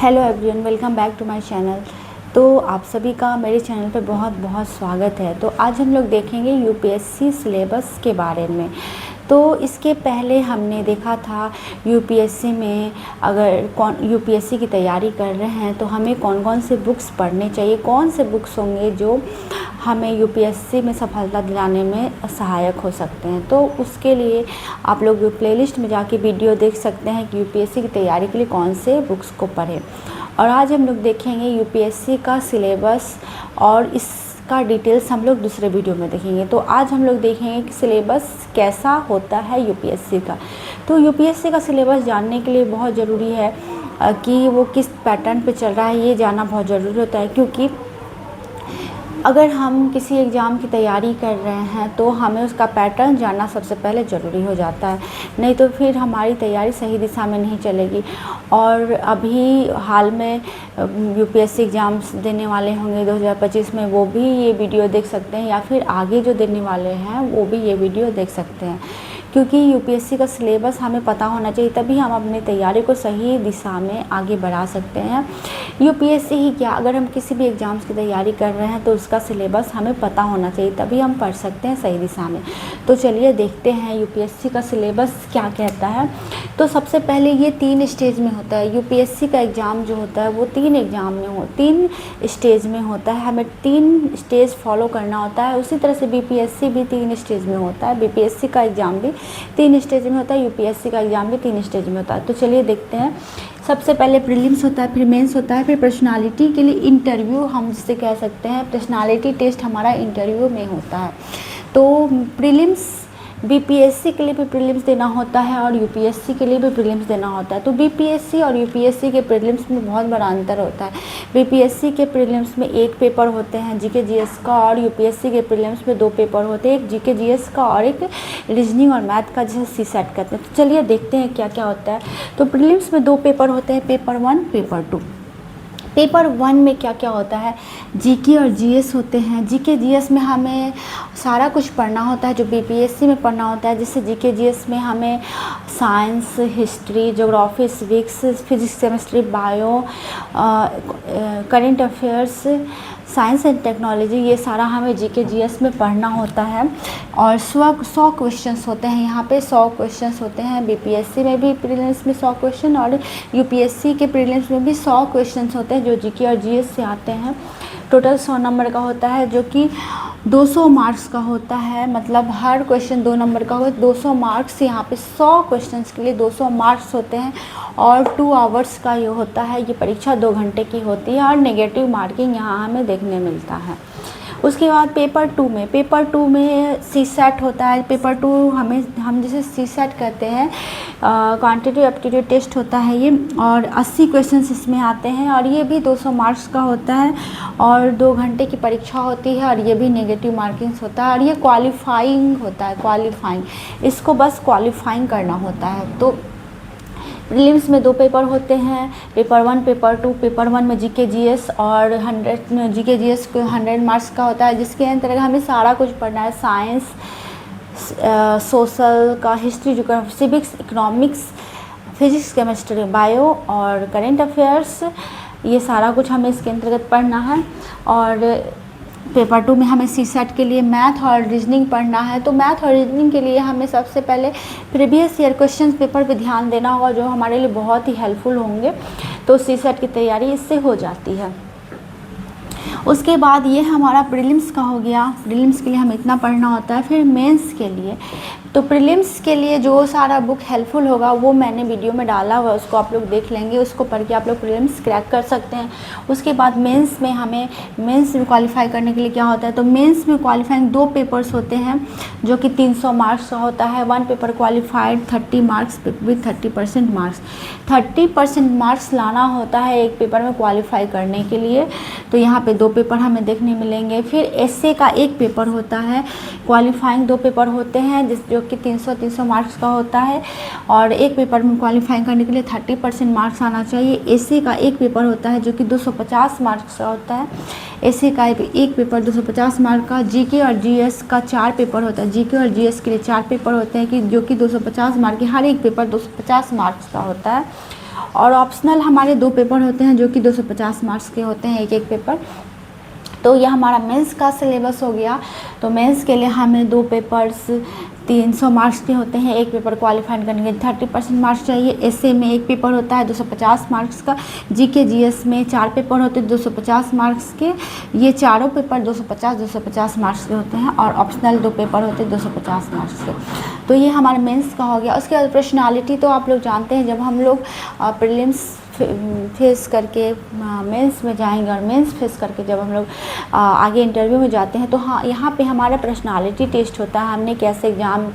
Hello everyone, welcome back to my channel. तो आप सभी का मेरे चैनल पे बहुत बहुत स्वागत है। तो आज हम लोग देखेंगे यूपीएससी सिलेबस के बारे में। तो इसके पहले हमने देखा था यूपीएससी में अगर यूपीएससी की तैयारी कर रहे हैं तो हमें कौन कौन से बुक्स पढ़ने चाहिए, कौन से बुक्स होंगे जो हमें यूपीएससी में सफलता दिलाने में सहायक हो सकते हैं। तो उसके लिए आप लोग प्लेलिस्ट में जाके वीडियो देख सकते हैं कि यूपीएससी की तैयारी के लिए कौन से बुक्स को पढ़ें। और आज हम लोग देखेंगे यूपीएससी का सिलेबस और इसका डिटेल्स हम लोग दूसरे वीडियो में देखेंगे। तो आज हम लोग देखेंगे कि सिलेबस कैसा होता है यूपीएससी का। तो यूपीएससी का सिलेबस जानने के लिए बहुत ज़रूरी है कि वो किस पैटर्न पे चल रहा है, ये जानना बहुत ज़रूरी होता है। क्योंकि अगर हम किसी एग्ज़ाम की तैयारी कर रहे हैं तो हमें उसका पैटर्न जानना सबसे पहले ज़रूरी हो जाता है, नहीं तो फिर हमारी तैयारी सही दिशा में नहीं चलेगी। और अभी हाल में यूपीएससी एग्ज़ाम्स देने वाले होंगे 2025 में, वो भी ये वीडियो देख सकते हैं, या फिर आगे जो देने वाले हैं वो भी ये वीडियो देख सकते हैं। क्योंकि यूपीएससी का सिलेबस हमें पता होना चाहिए, तभी हम अपनी तैयारी को सही दिशा में आगे बढ़ा सकते हैं। यूपीएससी ही क्या, अगर हम किसी भी एग्ज़ाम्स की तैयारी कर रहे हैं तो उसका सिलेबस हमें पता होना चाहिए, तभी हम पढ़ सकते हैं सही दिशा में। तो चलिए देखते हैं यूपीएससी का सिलेबस क्या कहता है। तो सबसे पहले ये 3 स्टेज में होता है। यूपीएससी का एग्ज़ाम जो होता है वो 3 स्टेज में होता है। हमें 3 स्टेज फॉलो करना होता है। उसी तरह से बीपीएससी भी 3 स्टेज में होता है। बीपीएससी का एग्ज़ाम भी 3 स्टेज में होता है, यूपीएससी का एग्ज़ाम भी 3 स्टेज में होता है। तो चलिए देखते हैं। सबसे पहले प्रीलिम्स होता है, फिर मेंस होता है, फिर पर्सनालिटी के लिए इंटरव्यू हम जिसे कह सकते हैं, पर्सनालिटी टेस्ट हमारा इंटरव्यू में होता है। तो प्रीलिम्स बीपीएससी के लिए भी प्रीलिम्स देना होता है और यूपीएससी के लिए भी प्रीलिम्स देना होता है। तो बीपीएससी और यूपीएससी के प्रीलिम्स में बहुत बड़ा अंतर होता है। बीपीएससी के प्रीलिम्स में 1 पेपर होते हैं जीके जीएस का, और यूपीएससी के प्रीलिम्स में 2 पेपर होते हैं, एक जीके जीएस का और एक रीजनिंग और मैथ का, जिसे सीसेट कहते हैं। तो चलिए देखते हैं क्या क्या होता है। तो प्रीलिम्स में 2 पेपर होते हैं, पेपर 1 पेपर 2। पेपर 1 में क्या क्या होता है, जीके और जीएस होते हैं। जीके जीएस में हमें सारा कुछ पढ़ना होता है जो बीपीएससी में पढ़ना होता है। जैसे जीके जीएस में हमें science, history, geography, civics, physics, chemistry, bio, current affairs, science and technology, ये सारा हमें जीके जीएस में पढ़ना होता है। और 100 क्वेश्चंस होते हैं, यहाँ पे 100 क्वेश्चंस होते हैं। बीपीएससी में भी प्रीलिम्स में 100 क्वेश्चन और यूपीएससी के प्रीलिम्स में भी 100 क्वेश्चंस होते हैं जो जीके और जीएस से आते हैं। टोटल 100 नंबर का होता है, जो कि 200 मार्क्स का होता है। मतलब हर क्वेश्चन 2 नंबर का होता है। 200 मार्क्स, यहाँ पे 100 क्वेश्चंस के लिए 200 मार्क्स होते हैं। और 2 आवर्स का ये होता है। ये परीक्षा 2 घंटे की होती है और नेगेटिव मार्किंग यहाँ हमें देखने मिलता है। उसके बाद पेपर 2 में सीसेट होता है। पेपर 2 हम जिसे सीसेट कहते हैं, क्वांटिटेटिव एप्टीट्यूड टेस्ट होता है ये, और 80 क्वेश्चंस इसमें आते हैं और ये भी 200 मार्क्स का होता है और 2 घंटे की परीक्षा होती है और ये भी नेगेटिव मार्किंग्स होता है। और ये क्वालिफाइंग होता है, इसको बस क्वालिफाइंग करना होता है। तो प्रीलिम्स में 2 पेपर होते हैं, पेपर 1 पेपर 2। पेपर 1 में जीके जीएस और 100 जीके जीएस को 100 मार्क्स का होता है, जिसके अंतर्गत हमें सारा कुछ पढ़ना है। साइंस, सोशल का, history, geography, civics, economics, physics, chemistry, bio और करंट अफेयर्स, ये सारा कुछ हमें इसके अंतर्गत पढ़ना है। और पेपर 2 में हमें सीसेट के लिए मैथ और रीजनिंग पढ़ना है। तो मैथ और रीजनिंग के लिए हमें सबसे पहले प्रीवियस ईयर क्वेश्चन पेपर पे ध्यान देना होगा, जो हमारे लिए बहुत ही हेल्पफुल होंगे। तो सीसेट की तैयारी इससे हो जाती है। उसके बाद ये हमारा प्रीलिम्स का हो गया। प्रीलिम्स के लिए हमें इतना पढ़ना होता है। फिर मेंस के लिए, तो प्रीलिम्स के लिए जो सारा बुक हेल्पफुल होगा वो मैंने वीडियो में डाला हुआ है, उसको आप लोग देख लेंगे। उसको पढ़ के आप लोग प्रीलिम्स क्रैक कर सकते हैं। उसके बाद मेंस में हमें मेंस में क्वालिफाई करने के लिए क्या होता है, तो मेंस में क्वालिफाइंग 2 पेपर्स होते हैं जो कि 300 मार्क्स का होता है। 1 paper qualified 30 marks with 30% marks. 30% marks लाना होता है एक पेपर में क्वालिफाई करने के लिए। तो यहाँ पे 2 पेपर हमें देखने मिलेंगे। फिर एसए का 1 पेपर होता है, क्वालिफाइंग 2 पेपर होते हैं जो कि 300 मार्क्स का होता है। और एक पेपर में क्वालिफाइंग करने के लिए 30% मार्क्स आना चाहिए। एसए का 1 पेपर होता है जो कि 250 मार्क्स का होता है। एसए का 1 पेपर 250 मार्क का। जीके और जीएस का 4 पेपर होता है। जीके और जीएस के लिए 4 पेपर होते हैं कि जो कि 250 मार्क के, हर एक पेपर 250 मार्क्स का होता है। और ऑप्शनल हमारे 2 पेपर होते हैं जो कि 250 मार्क्स के होते हैं, एक एक पेपर। तो यह हमारा मेंस का सिलेबस हो गया। तो मेंस के लिए हमें 2 पेपर्स 300 मार्क्स के होते हैं, एक पेपर क्वालिफाइड करने के 30% मार्क्स चाहिए। एसए में एक पेपर होता है 250 मार्क्स का, जीके जीएस में 4 पेपर होते हैं 250 मार्क्स के। ये चारों पेपर 250 मार्क्स के होते हैं, और ऑप्शनल 2 पेपर होते हैं 250 मार्क्स के। तो ये हमारा मेंस का हो गया। उसके बाद पर्सनालिटी तो आप लोग जानते हैं, जब हम लोग प्रीलिम्स फेस करके मेंस में जाएंगे और मेंस फेस करके जब हम लोग आगे इंटरव्यू में जाते हैं, तो हाँ, यहाँ पे हमारा पर्सनालिटी टेस्ट होता है, हमने कैसे एग्ज़ाम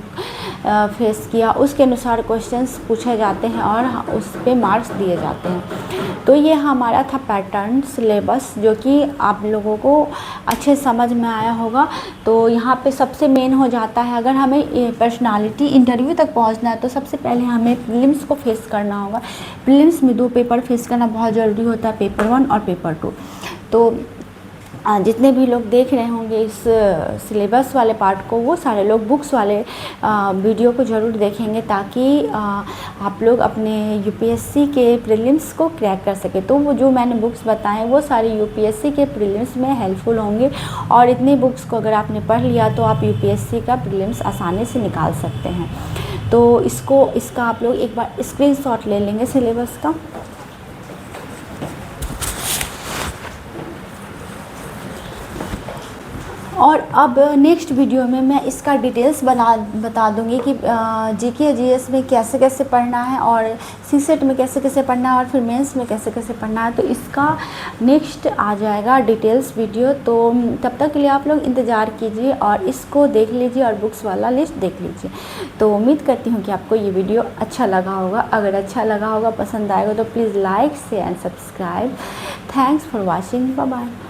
फेस किया, उसके अनुसार क्वेश्चंस पूछे जाते हैं और उस पे मार्क्स दिए जाते हैं। तो ये हमारा था पैटर्न सिलेबस, जो कि आप लोगों को अच्छे समझ में आया होगा। तो यहाँ पे सबसे मेन हो जाता है, अगर हमें पर्सनालिटी इंटरव्यू तक पहुँचना है तो सबसे पहले हमें प्रीलिम्स को फेस करना होगा। प्रीलिम्स में 2 पेपर फेस करना बहुत ज़रूरी होता है, पेपर 1 और पेपर 2। तो जितने भी लोग देख रहे होंगे इस सिलेबस वाले पार्ट को, वो सारे लोग बुक्स वाले वीडियो को ज़रूर देखेंगे, ताकि आप लोग अपने यूपीएससी के प्रीलिम्स को क्रैक कर सके। तो वो जो मैंने बुक्स बताएं वो सारी यूपीएससी के प्रीलिम्स में हेल्पफुल होंगे, और इतनी बुक्स को अगर आपने पढ़ लिया तो आप यूपीएससी का प्रीलिम्स आसानी से निकाल सकते हैं। तो इसका आप लोग एक बार स्क्रीनशॉट ले लेंगे सिलेबस का। और अब नेक्स्ट वीडियो में मैं इसका डिटेल्स बता दूंगी कि जीके जीएस में कैसे कैसे पढ़ना है, और सीसेट में कैसे कैसे पढ़ना है, और फिर मेंस में कैसे कैसे पढ़ना है। तो इसका नेक्स्ट आ जाएगा डिटेल्स वीडियो। तो तब तक के लिए आप लोग इंतज़ार कीजिए और इसको देख लीजिए और बुक्स वाला लिस्ट देख लीजिए। तो उम्मीद करती हूँ कि आपको ये वीडियो अच्छा लगा होगा। अगर अच्छा लगा होगा, पसंद आएगा, तो please like share and subscribe. Thanks for watching, bye bye.